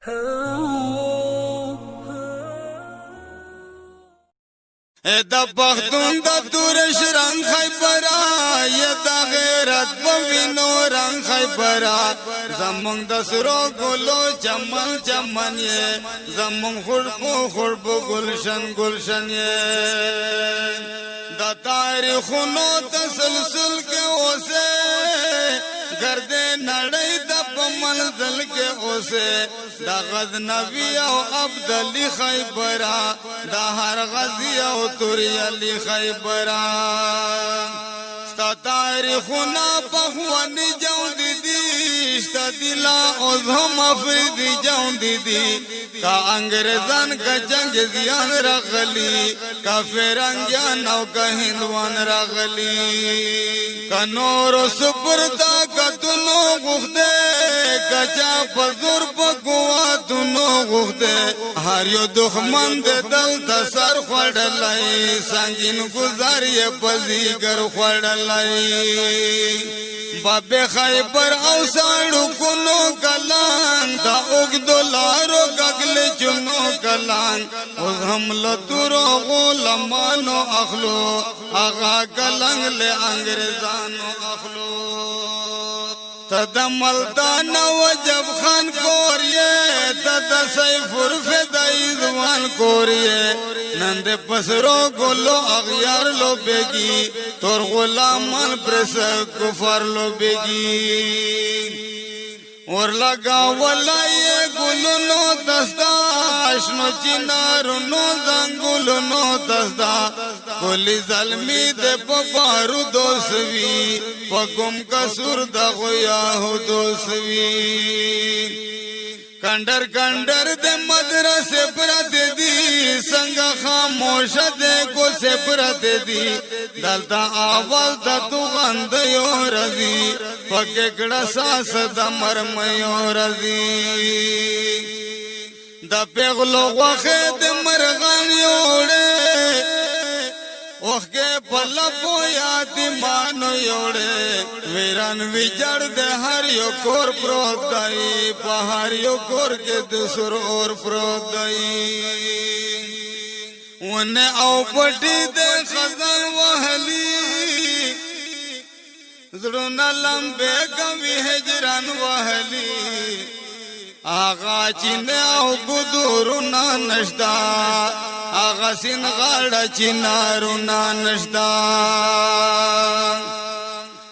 دا پختون دا تورش رنگ خیبرا یا دا غیرت بوینو رنگ خیبرا زمونگ دا سرو گلو چمن چمن یہ زمونگ خوربو گلشن گلشن یہ دا تاریخونو تسلسل کے اوسے گردے نڑی دا پمنزل کے اوسے دا غزنوی او عبداللی خیبرا دا ہر غزی او توری علی خیبرا ستا تاریخونا پخوانی جاؤں دی ستا دلا اوزہم افریدی جاؤں دی کا انگریزان کا جنگ زیان رغلی کا فیرنگیان او کا ہندوان رغلی کا نور و سپرتا کا تنو گخدے کا چا پزور پا قواتنو گخدے ہر یو دخمن دے دل تا سر خوڑلائی سنگین گزاری پزیگر خوڑلائی باب خیبر او ساڑو کنو کلان دا اگدو لارو گگل چنو کلان از حمل تورو غولمانو اخلو آغا کلنگ لے انگریزانو اخلو تدا ملتان وجب خان کوریے تدا سیف الفدائی زوان کوریے نند پسرو گلو اغیار لو بیگی تور غلامان پرس کفر لو بیگی اور لگا ولائے گلو نو دستا اشنو چنارو نو زنگلو نو دستا کولی ظلمی دے پپارو دوسوی پکم کسور دا غیاہو دوسوی کنڈر کنڈر دے مدرسے پرت دی سنگا خاموش دے کو سے پرت دی دلتا آواز دا تو غندیو رضی پککڑا ساس دا مرمیو رضی دا پیغلو وخی دے مرغان یوڑے وخ کے پلپو یادی مانو یوڑے ویران ویجڑ دے ہر یو کور پروت دائی پہار یو کور کے دسر اور پروت دائی انہیں او پٹی دے خزان وحلی زڑونا لمبے کمی ہجران وحلی آغا چینے او گدورونا نشدا آغا سین غاڑا چینارونا نشدا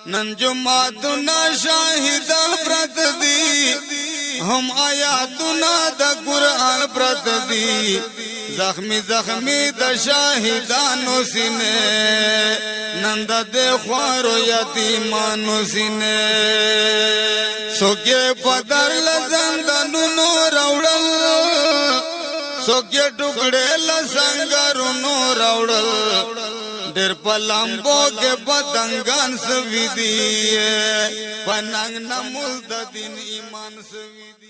نن جماعتنا شاہدان پرت دی ہم آیاتنا دا قرآن پرت دی زخمی زخمی دا شاہدانو سینے نند دے خوارو یتیمانو سینے سوکے پدر لزندنو نو روڑل سوکے ٹکڑے لسنگرو نو روڑل ڈر پلامبو کے پتنگان سوی دی پننگ نمول دا دین ایمان سوی دی